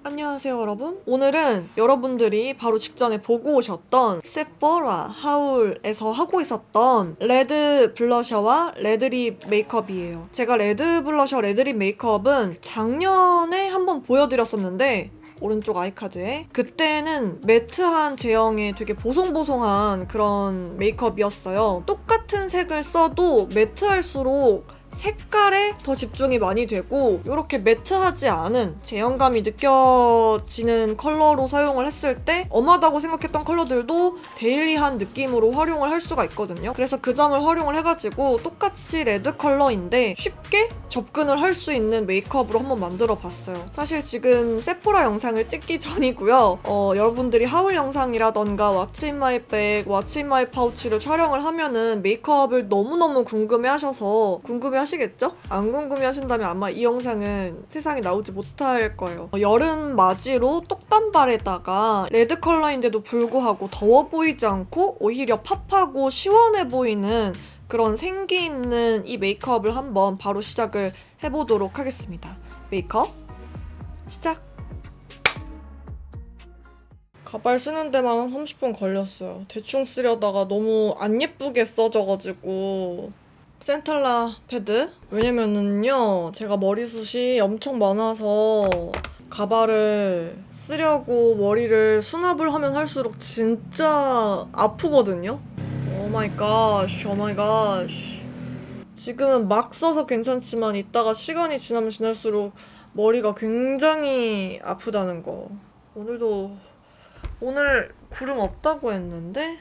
안녕하세요 여러분. 오늘은 여러분들이 바로 직전에 보고 오셨던 세포라 하울에서 하고 있었던 레드 블러셔와 레드립 메이크업이에요. 제가 레드 블러셔, 레드립 메이크업은 작년에 한번 보여드렸었는데 오른쪽 아이카드에 그때는 매트한 제형의 되게 보송보송한 그런 메이크업이었어요. 똑같은 색을 써도 매트할수록 색깔에 더 집중이 많이 되고 이렇게 매트하지 않은 제형감이 느껴지는 컬러로 사용을 했을 때 엄하다고 생각했던 컬러들도 데일리한 느낌으로 활용을 할 수가 있거든요. 그래서 그 점을 활용을 해가지고 똑같이 레드 컬러인데 쉽게 접근을 할 수 있는 메이크업으로 한번 만들어 봤어요. 사실 지금 세포라 영상을 찍기 전이고요. 여러분들이 하울 영상이라던가 What's in my bag, What's in my pouch를 촬영을 하면은 메이크업을 너무너무 궁금해하셔서 궁금해하시겠죠? 안 궁금해하신다면 아마 이 영상은 세상에 나오지 못할 거예요. 여름 맞이로 똑단발에다가 레드 컬러인데도 불구하고 더워 보이지 않고 오히려 팝하고 시원해 보이는 그런 생기 있는 이 메이크업을 한번 바로 시작을 해보도록 하겠습니다. 메이크업 시작! 가발 쓰는 데만 30분 걸렸어요. 대충 쓰려다가 너무 안 예쁘게 써져가지고 센탈라 패드? 왜냐면은요 제가 머리숱이 엄청 많아서 가발을 쓰려고 머리를 수납을 하면 할수록 진짜 아프거든요? 오마이갓, 오마이갓. 지금은 막 써서 괜찮지만 이따가 시간이 지나면 지날수록 머리가 굉장히 아프다는 거. 오늘 구름 없다고 했는데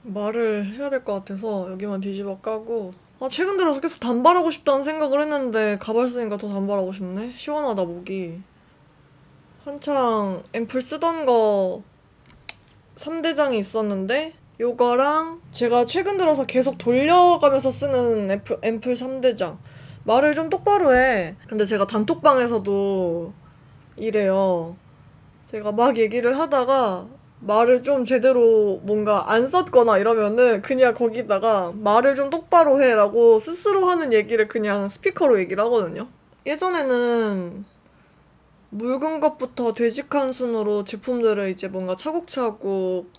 말을 해야 될 것 같아서 여기만 뒤집어 까고 최근 들어서 계속 단발하고 싶다는 생각을 했는데 가발 쓰니까 더 단발하고 싶네. 시원하다 목이. 한창 앰플 쓰던 거 3대장이 있었는데 요거랑 제가 최근 들어서 계속 돌려가면서 쓰는 앰플 3대장. 말을 좀 똑바로 해. 근데 제가 단톡방에서도 이래요. 제가 막 얘기를 하다가 말을 좀 제대로 뭔가 안 썼거나 이러면은 그냥 거기다가 말을 좀 똑바로 해라고 스스로 하는 얘기를 그냥 스피커로 얘기를 하거든요. 예전에는 묽은 것부터 되직한 순으로 제품들을 이제 뭔가 차곡차곡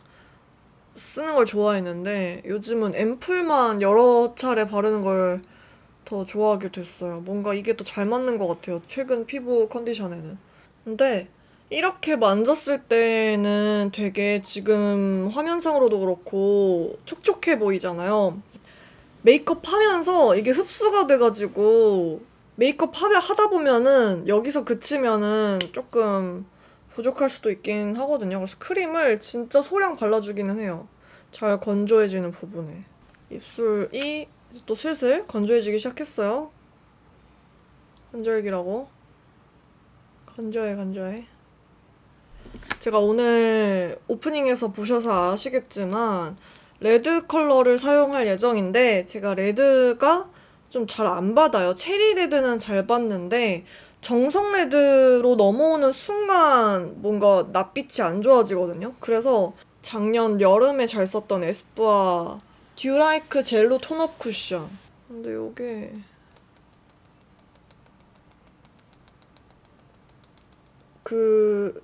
쓰는 걸 좋아했는데 요즘은 앰플만 여러 차례 바르는 걸 더 좋아하게 됐어요. 뭔가 이게 더 잘 맞는 것 같아요. 최근 피부 컨디션에는. 근데 이렇게 만졌을 때는 되게 지금 화면상으로도 그렇고 촉촉해 보이잖아요. 메이크업 하면서 이게 흡수가 돼가지고 메이크업 하다 보면은 여기서 그치면은 조금 부족할 수도 있긴 하거든요. 그래서 크림을 진짜 소량 발라주기는 해요. 잘 건조해지는 부분에. 입술이 또 슬슬 건조해지기 시작했어요. 건조해기라고. 건조해. 제가 오늘 오프닝에서 보셔서 아시겠지만 레드 컬러를 사용할 예정인데 제가 레드가 좀 잘 안 받아요. 체리 레드는 잘 받는데 정성 레드로 넘어오는 순간 뭔가 낯빛이 안 좋아지거든요. 그래서 작년 여름에 잘 썼던 에스쁘아 듀라이크 젤로 톤업 쿠션. 근데 요게 그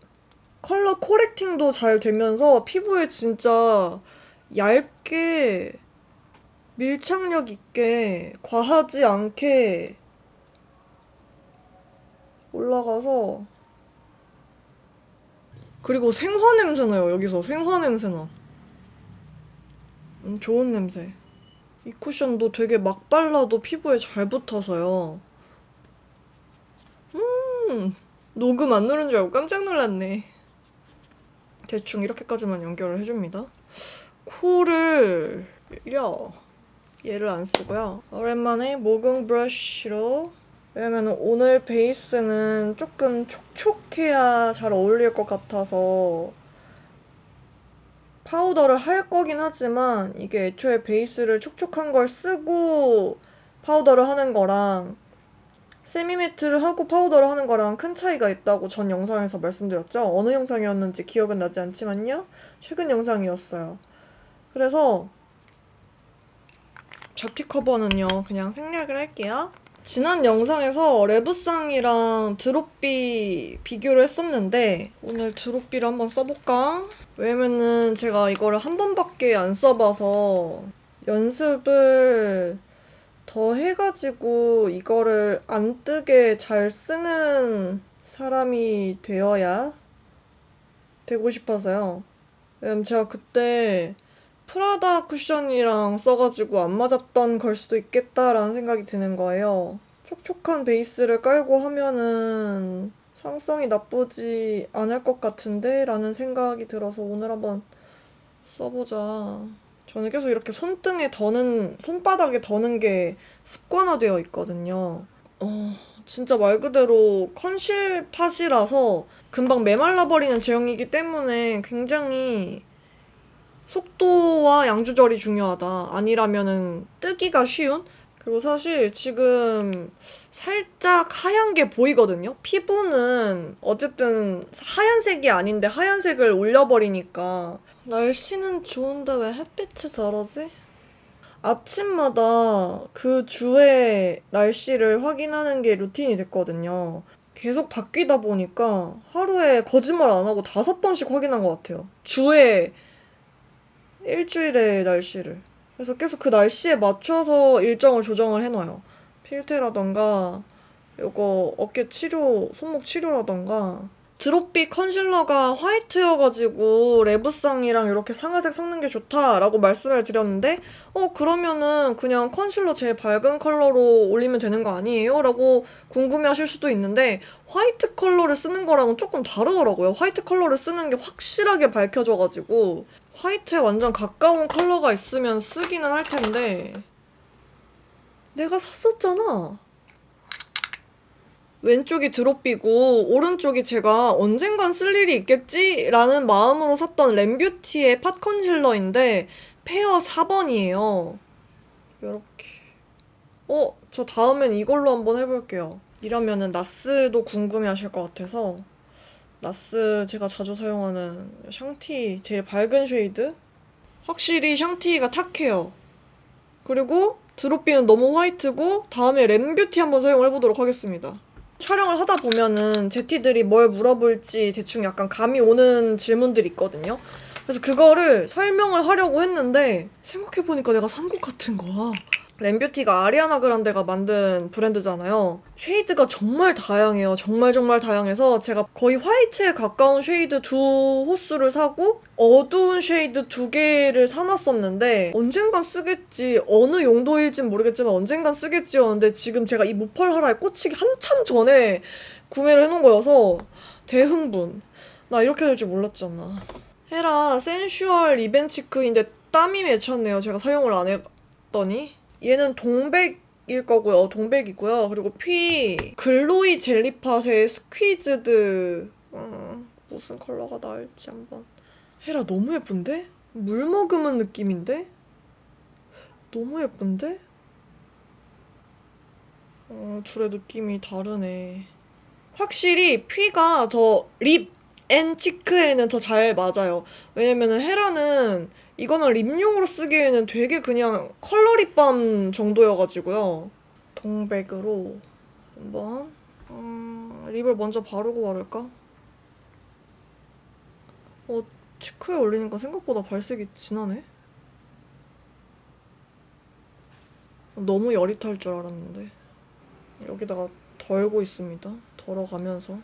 컬러 코렉팅도 잘 되면서 피부에 진짜 얇게 밀착력 있게 과하지 않게 올라가서 그리고 생화 냄새 나요. 여기서 생화 냄새 나. 좋은 냄새. 이 쿠션도 되게 막 발라도 피부에 잘 붙어서요. 녹음 안 누른 줄 알고 깜짝 놀랐네. 대충 이렇게까지만 연결을 해줍니다. 코를 얘를 안 쓰고요. 오랜만에 모공 브러쉬로, 왜냐면 오늘 베이스는 조금 촉촉해야 잘 어울릴 것 같아서 파우더를 할 거긴 하지만 이게 애초에 베이스를 촉촉한 걸 쓰고 파우더를 하는 거랑 세미매트를 하고 파우더를 하는 거랑 큰 차이가 있다고 전 영상에서 말씀드렸죠. 어느 영상이었는지 기억은 나지 않지만요. 최근 영상이었어요. 그래서 잡티 커버는요 그냥 생략을 할게요. 지난 영상에서 레브상이랑 드롭비 비교를 했었는데 오늘 드롭비를 한번 써볼까? 왜냐면은 제가 이거를 한 번밖에 안 써봐서 연습을 더 해가지고 이거를 안 뜨게 잘 쓰는 사람이 되고 싶어서요. 왜냐면 제가 그때 프라다 쿠션이랑 써가지고 안 맞았던 걸 수도 있겠다라는 생각이 드는 거예요. 촉촉한 베이스를 깔고 하면은 상성이 나쁘지 않을 것 같은데? 라는 생각이 들어서 오늘 한번 써보자. 저는 계속 이렇게 손바닥에 더는 게 습관화되어 있거든요. 진짜 말 그대로 컨실 팟이라서 금방 메말라버리는 제형이기 때문에 굉장히 속도와 양 조절이 중요하다. 아니라면은 뜨기가 쉬운? 그리고 사실 지금 살짝 하얀 게 보이거든요? 피부는 어쨌든 하얀색이 아닌데 하얀색을 올려버리니까. 날씨는 좋은데 왜 햇빛이 저러지? 아침마다 그 주의 날씨를 확인하는 게 루틴이 됐거든요. 계속 바뀌다 보니까 하루에 거짓말 안 하고 5번씩 확인한 것 같아요. 주의 일주일의 날씨를. 그래서 계속 그 날씨에 맞춰서 일정을 조정을 해놔요. 필테라던가, 요거 어깨 치료, 손목 치료라던가. 드롭비 컨실러가 화이트여가지고 레브상이랑 이렇게 상아색 섞는 게 좋다라고 말씀을 드렸는데 그러면은 그냥 컨실러 제일 밝은 컬러로 올리면 되는 거 아니에요? 라고 궁금해하실 수도 있는데 화이트 컬러를 쓰는 거랑은 조금 다르더라고요. 화이트 컬러를 쓰는 게 확실하게 밝혀져가지고 화이트에 완전 가까운 컬러가 있으면 쓰기는 할 텐데 내가 샀었잖아. 왼쪽이 드롭비고 오른쪽이 제가 언젠간 쓸 일이 있겠지라는 마음으로 샀던 램뷰티의 팟 컨실러인데 페어 4번이에요. 요렇게. 저 다음엔 이걸로 한번 해볼게요. 이러면은 나스도 궁금해하실 것 같아서 나스 제가 자주 사용하는 샹티 제일 밝은 쉐이드? 확실히 샹티가 탁해요. 그리고 드롭비는 너무 화이트고 다음에 램뷰티 한번 사용을 해보도록 하겠습니다. 촬영을 하다 보면은 제티들이 뭘 물어볼지 대충 약간 감이 오는 질문들이 있거든요. 그래서 그거를 설명을 하려고 했는데 생각해보니까 내가 산 것 같은 거야. 램뷰티가 아리아나 그란데가 만든 브랜드잖아요. 쉐이드가 정말 다양해요. 정말 정말 다양해서 제가 거의 화이트에 가까운 쉐이드 2호수를 사고 어두운 쉐이드 2개를 사놨었는데 언젠간 쓰겠지. 어느 용도일진 모르겠지만 언젠간 쓰겠지였는데 지금 제가 이 무펄하라에 꽂히기 한참 전에 구매를 해놓은 거여서 대흥분. 나 이렇게 될 줄 몰랐잖아. 헤라 센슈얼 리벤치크인데 땀이 맺혔네요. 제가 사용을 안 했더니. 얘는 동백일 거고요. 동백이고요. 그리고 피 글로이 젤리팟의 스퀴즈드 무슨 컬러가 나을지 한번. 헤라 너무 예쁜데? 물 머금은 느낌인데? 너무 예쁜데? 둘의 느낌이 다르네. 확실히 퓨가 더 립 앤 치크에는 더 잘 맞아요. 왜냐면은 헤라는 이거는 립용으로 쓰기에는 되게 그냥 컬러 립밤 정도여가지고요. 동백으로 한번 립을 먼저 바르고 바를까? 치크에 올리니까 생각보다 발색이 진하네? 너무 여릿할 줄 알았는데 여기다가 덜고 있습니다. 덜어가면서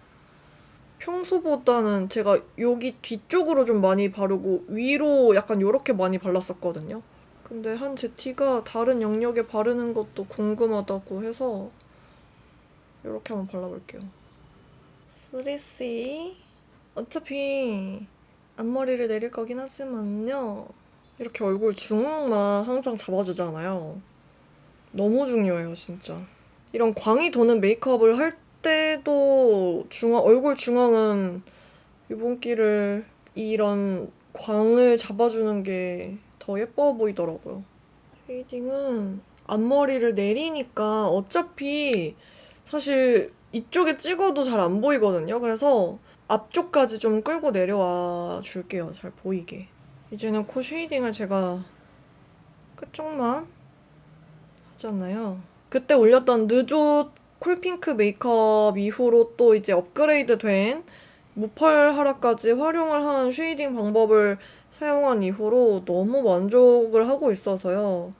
평소보다는 제가 여기 뒤쪽으로 좀 많이 바르고 위로 약간 요렇게 많이 발랐었거든요. 근데 한 제티가 다른 영역에 바르는 것도 궁금하다고 해서 요렇게 한번 발라볼게요. 3C 어차피 앞머리를 내릴 거긴 하지만요. 이렇게 얼굴 중앙만 항상 잡아주잖아요. 너무 중요해요, 진짜. 이런 광이 도는 메이크업을 할 때도 얼굴 중앙은 유분기를 이런 광을 잡아주는 게 더 예뻐 보이더라고요. 쉐이딩은 앞머리를 내리니까 어차피 사실 이쪽에 찍어도 잘 안 보이거든요. 그래서 앞쪽까지 좀 끌고 내려와 줄게요. 잘 보이게. 이제는 코 쉐이딩을 제가 끝쪽만 했잖아요. 그때 올렸던 느조 쿨핑크 메이크업 이후로 또 이제 업그레이드 된 무펄 하라까지 활용을 한 쉐이딩 방법을 사용한 이후로 너무 만족을 하고 있어서요.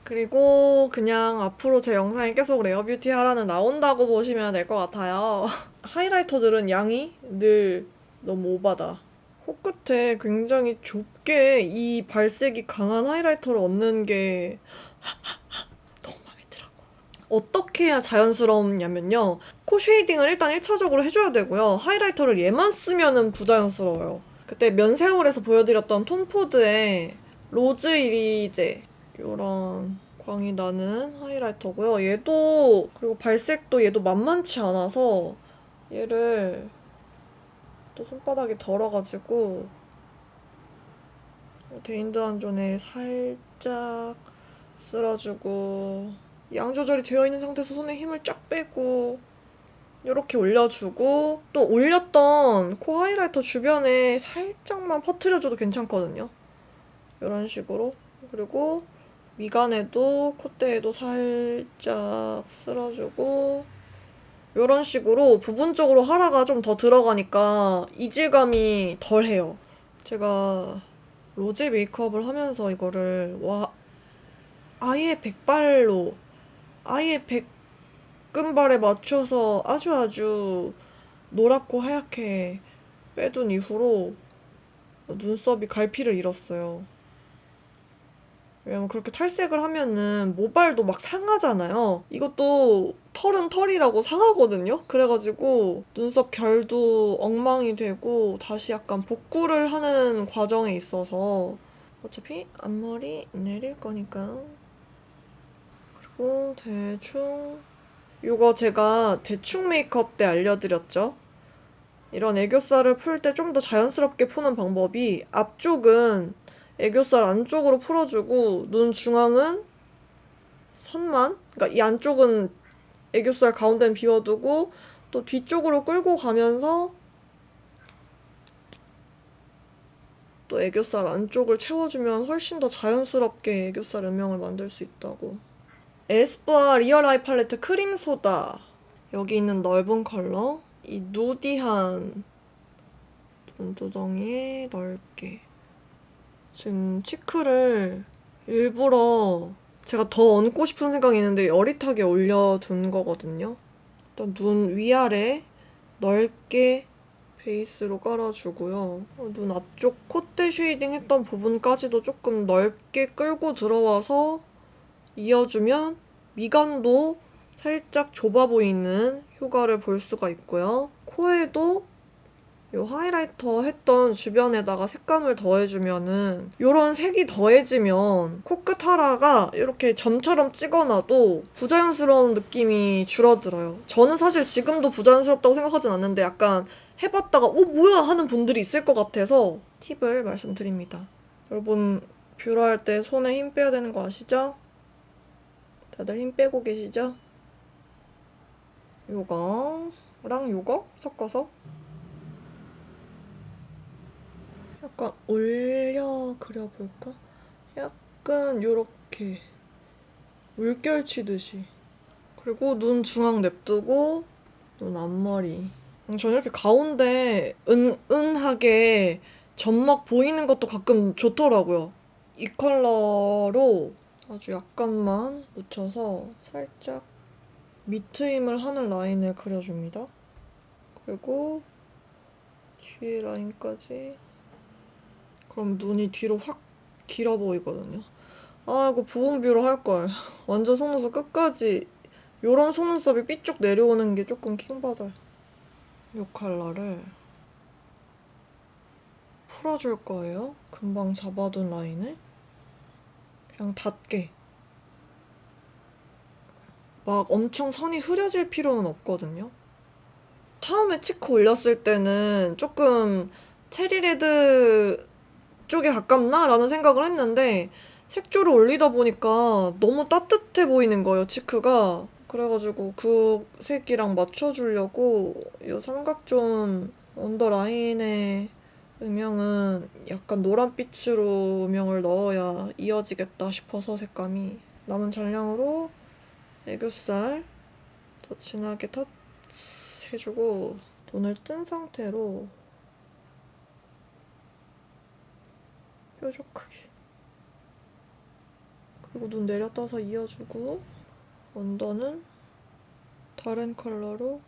그리고 그냥 앞으로 제 영상에 계속 레어뷰티 하라는 나온다고 보시면 될 것 같아요. 하이라이터들은 양이 늘 너무 오바다. 코끝에 굉장히 좁게 이 발색이 강한 하이라이터를 얻는 게 너무 마음에 들어. 어떻게 해야 자연스럽냐면요. 코 쉐이딩을 일단 1차적으로 해줘야 되고요. 하이라이터를 얘만 쓰면은 부자연스러워요. 그때 면세울에서 보여드렸던 톰포드의 로즈 이리제 요런 광이 나는 하이라이터고요. 얘도 그리고 발색도 얘도 만만치 않아서 얘를 또 손바닥이 덜어가지고 데인드한존에 살짝 쓸어주고 양 조절이 되어 있는 상태에서 손에 힘을 쫙 빼고 이렇게 올려주고 또 올렸던 코 하이라이터 주변에 살짝만 퍼트려줘도 괜찮거든요. 이런 식으로. 그리고 미간에도 콧대에도 살짝 쓸어주고 이런 식으로 부분적으로 하라가 좀 더 들어가니까 이질감이 덜해요. 제가 로제 메이크업을 하면서 이거를 아예 백발로 아예 백금발에 맞춰서 아주 노랗고 하얗게 빼둔 이후로 눈썹이 갈피를 잃었어요. 왜냐면 그렇게 탈색을 하면은 모발도 막 상하잖아요. 이것도 털은 털이라고 상하거든요. 그래가지고 눈썹 결도 엉망이 되고 다시 약간 복구를 하는 과정에 있어서 어차피 앞머리 내릴 거니까. 그리고 대충 이거 제가 대충 메이크업 때 알려드렸죠. 이런 애교살을 풀 때 좀 더 자연스럽게 푸는 방법이 앞쪽은 애교살 안쪽으로 풀어주고 눈 중앙은 선만, 그러니까 이 안쪽은 애교살 가운데는 비워두고 또 뒤쪽으로 끌고 가면서 또 애교살 안쪽을 채워주면 훨씬 더 자연스럽게 애교살 음영을 만들 수 있다고. 에스쁘아 리얼 아이 팔레트 크림 소다. 여기 있는 넓은 컬러, 이 누디한 눈두덩이에 넓게. 지금 치크를 일부러 제가 더 얹고 싶은 생각이 있는데 어릿하게 올려둔 거거든요. 일단 눈 위아래 넓게 베이스로 깔아주고요. 눈 앞쪽 콧대 쉐이딩 했던 부분까지도 조금 넓게 끌고 들어와서 이어주면 미간도 살짝 좁아 보이는 효과를 볼 수가 있고요. 코에도 이 하이라이터 했던 주변에다가 색감을 더해주면은 이런 색이 더해지면 코끝 하라가 이렇게 점처럼 찍어놔도 부자연스러운 느낌이 줄어들어요. 저는 사실 지금도 부자연스럽다고 생각하진 않는데 약간 해봤다가 뭐야 하는 분들이 있을 것 같아서 팁을 말씀드립니다. 여러분 뷰러 할 때 손에 힘 빼야 되는 거 아시죠? 다들 힘 빼고 계시죠? 요거랑 요거 섞어서 약간 올려 그려볼까? 약간 요렇게 물결 치듯이. 그리고 눈 중앙 냅두고 눈 앞머리. 저는 이렇게 가운데 은은하게 점막 보이는 것도 가끔 좋더라고요. 이 컬러로 아주 약간만 묻혀서 살짝 밑트임을 하는 라인을 그려줍니다. 그리고 뒤에 라인까지. 그럼 눈이 뒤로 확 길어 보이거든요. 아, 이거 부분 뷰러 할걸. 완전 속눈썹 끝까지 요런 속눈썹이 삐쭉 내려오는 게 조금 킹받아요. 이 컬러를 풀어줄 거예요. 금방 잡아둔 라인을. 그냥 닿게. 막 엄청 선이 흐려질 필요는 없거든요. 처음에 치크 올렸을 때는 조금 체리레드 쪽에 가깝나? 라는 생각을 했는데 색조를 올리다 보니까 너무 따뜻해 보이는 거예요, 치크가. 그래가지고 그 색이랑 맞춰주려고 이 삼각존 언더라인의 음영은 약간 노란빛으로 음영을 넣어야 이어지겠다 싶어서 색감이 남은 잔량으로 애교살 더 진하게 터치 해주고 눈을 뜬 상태로 뾰족 크기 그리고 눈 내려떠서 이어주고 언더는 다른 컬러로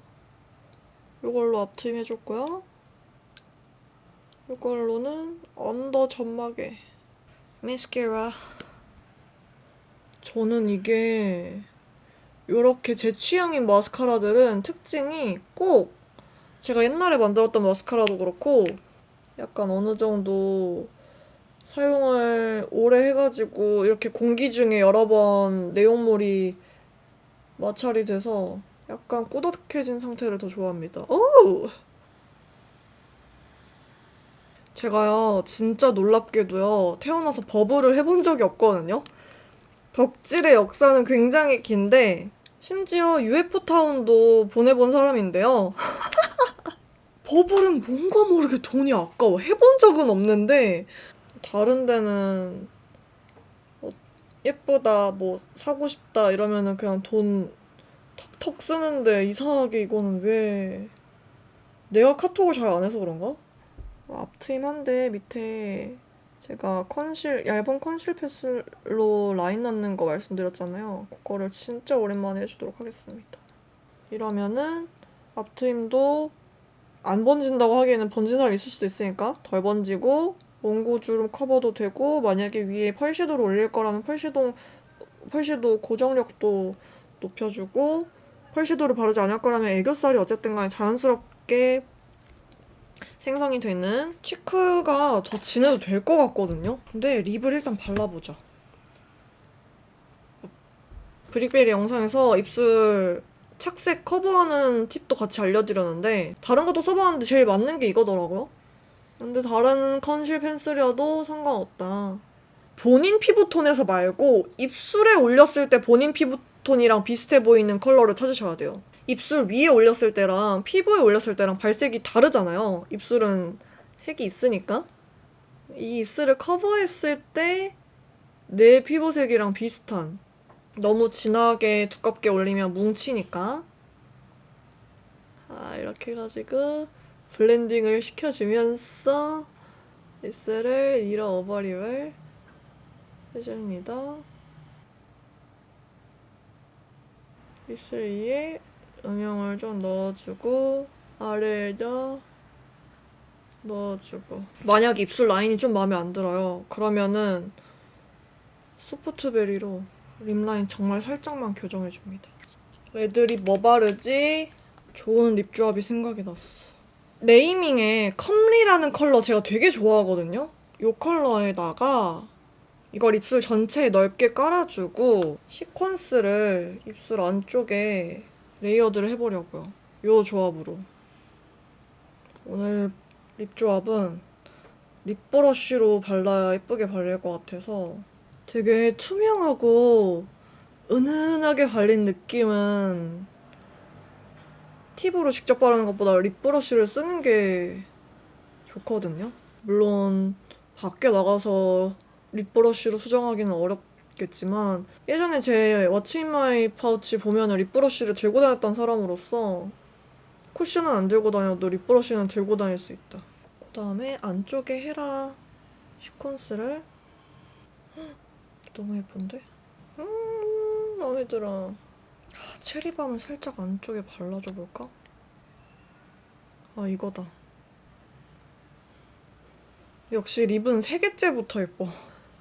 이걸로 앞트임 해줬고요. 이걸로는 언더 점막에 마스카라. 저는 이게 이렇게 제 취향인 마스카라들은 특징이 꼭 제가 옛날에 만들었던 마스카라도 그렇고 약간 어느 정도 사용을 오래 해가지고 이렇게 공기 중에 여러 번 내용물이 마찰이 돼서 약간 꾸덕해진 상태를 더 좋아합니다. 오! 제가요 진짜 놀랍게도요 태어나서 버블을 해본 적이 없거든요. 덕질의 역사는 굉장히 긴데 심지어 UFO타운도 보내본 사람인데요. 버블은 뭔가 모르게 돈이 아까워. 해본 적은 없는데 다른 데는 예쁘다 뭐 사고 싶다 이러면은 그냥 돈 턱턱 쓰는데 이상하게 이거는 왜 내가 카톡을 잘 안 해서 그런가? 앞트임한데 밑에 제가 얇은 컨실 펜슬로 라인 넣는 거 말씀드렸잖아요. 그거를 진짜 오랜만에 해주도록 하겠습니다. 이러면은 앞트임도 안 번진다고 하기에는 번진 살이 있을 수도 있으니까 덜 번지고 원고주름 커버도 되고 만약에 위에 펄섀도우를 올릴 거라면 펄섀도우 고정력도 높여주고 펄섀도우를 바르지 않을 거라면 애교살이 어쨌든 간에 자연스럽게 생성이 되는 치크가 더 진해도 될 것 같거든요. 근데 립을 일단 발라보자. 브릭베리 영상에서 입술 착색 커버하는 팁도 같이 알려드렸는데 다른 것도 써봤는데 제일 맞는 게 이거더라고요. 근데 다른 컨실 펜슬이어도 상관없다. 본인 피부톤에서 말고 입술에 올렸을 때 본인 피부톤이랑 비슷해 보이는 컬러를 찾으셔야 돼요. 입술 위에 올렸을 때랑 피부에 올렸을 때랑 발색이 다르잖아요. 입술은 색이 있으니까. 이 입술을 커버했을 때 내 피부색이랑 비슷한. 너무 진하게 두껍게 올리면 뭉치니까. 이렇게 해가지고 블렌딩을 시켜주면서 입술을 위로 오버립을 해줍니다. 입술 위에 음영을 좀 넣어주고 아래를 더 넣어주고 만약에 입술 라인이 좀 마음에 안 들어요. 그러면은 소프트베리로 립 라인 정말 살짝만 교정해줍니다. 애들이 뭐 바르지? 좋은 립 조합이 생각이 났어. 네이밍의 컴리라는 컬러 제가 되게 좋아하거든요. 이 컬러에다가 이걸 입술 전체에 넓게 깔아주고 시퀀스를 입술 안쪽에 레이어드를 해보려고요. 이 조합으로. 오늘 립 조합은 립 브러쉬로 발라야 예쁘게 발릴 것 같아서 되게 투명하고 은은하게 발린 느낌은 팁으로 직접 바르는 것보다 립 브러쉬를 쓰는 게 좋거든요. 물론 밖에 나가서 립 브러쉬로 수정하기는 어렵겠지만 예전에 제 왓츠 인 마이 파우치 보면은 립 브러쉬를 들고 다녔던 사람으로서 쿠션은 안 들고 다녀도 립 브러쉬는 들고 다닐 수 있다. 그 다음에 안쪽에 헤라 시퀀스를 너무 예쁜데? 마음에 들어. 체리밤을 살짝 안쪽에 발라줘 볼까? 이거다. 역시 립은 3개째부터 예뻐.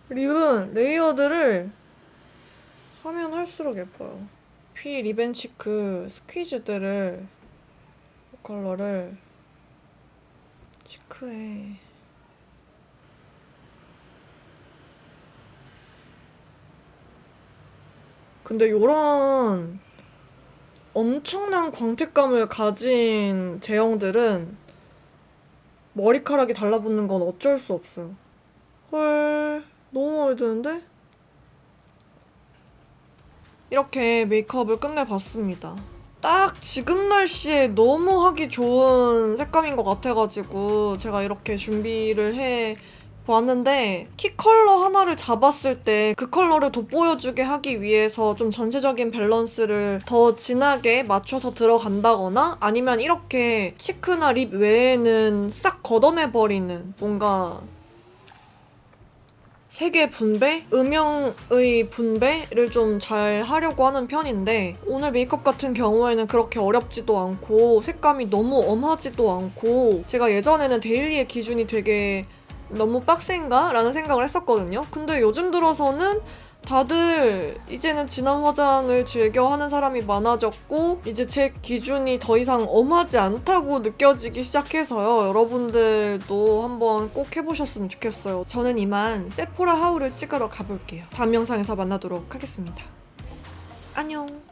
립은 레이어드를 하면 할수록 예뻐요. 피 리벤치크 스퀴즈드를 이 컬러를 치크에 근데 요런 엄청난 광택감을 가진 제형들은 머리카락이 달라붙는 건 어쩔 수 없어요. 헐, 너무 마음에 드는데? 이렇게 메이크업을 끝내봤습니다. 딱 지금 날씨에 너무 하기 좋은 색감인 것 같아가지고 제가 이렇게 준비를 해 봤는데 키 컬러 하나를 잡았을 때 그 컬러를 돋보여주게 하기 위해서 좀 전체적인 밸런스를 더 진하게 맞춰서 들어간다거나 아니면 이렇게 치크나 립 외에는 싹 걷어내버리는 뭔가 색의 분배? 음영의 분배를 좀 잘 하려고 하는 편인데 오늘 메이크업 같은 경우에는 그렇게 어렵지도 않고 색감이 너무 엄하지도 않고 제가 예전에는 데일리의 기준이 되게 너무 빡센가? 라는 생각을 했었거든요. 근데 요즘 들어서는 다들 이제는 진한 화장을 즐겨 하는 사람이 많아졌고 이제 제 기준이 더 이상 엄하지 않다고 느껴지기 시작해서요. 여러분들도 한번 꼭 해보셨으면 좋겠어요. 저는 이만 세포라 하울을 찍으러 가볼게요. 다음 영상에서 만나도록 하겠습니다. 안녕.